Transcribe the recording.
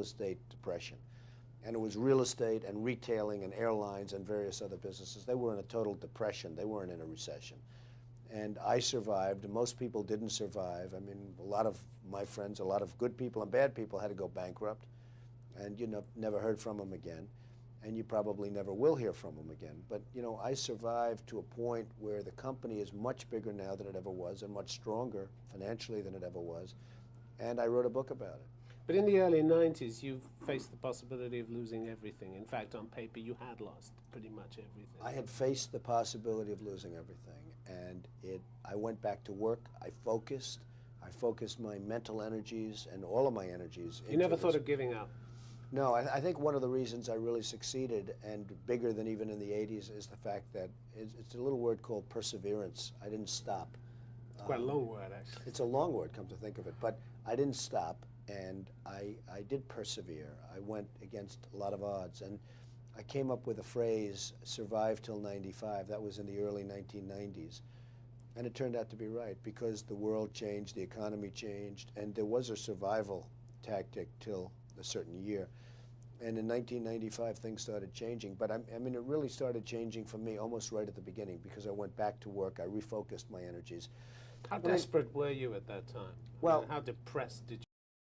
estate depression. And it was real estate and retailing and airlines and various other businesses. They were in a total depression. They weren't in a recession. And I survived. Most people didn't survive. I mean, a lot of my friends, a lot of good people and bad people had to go bankrupt. And you never heard from them again. And you probably never will hear from them again. But, I survived to a point where the company is much bigger now than it ever was and much stronger financially than it ever was. And I wrote a book about it. But in the early 90s, you faced the possibility of losing everything. In fact, on paper, you had lost pretty much everything. I had faced the possibility of losing everything, and I went back to work. I focused my mental energies and all of my energies. You never thought of giving up? No, I think one of the reasons I really succeeded, and bigger than even in the 80s, is the fact that it's a little word called perseverance. I didn't stop. It's quite a long word, actually. It's a long word, come to think of it, but I didn't stop. And I did persevere. I went against a lot of odds. And I came up with a phrase, survive till 95. That was in the early 1990s. And it turned out to be right, because the world changed, the economy changed, and there was a survival tactic till a certain year. And in 1995, things started changing. But I mean, it really started changing for me almost right at the beginning, because I went back to work. I refocused my energies. How desperate were you at that time? Well, how depressed did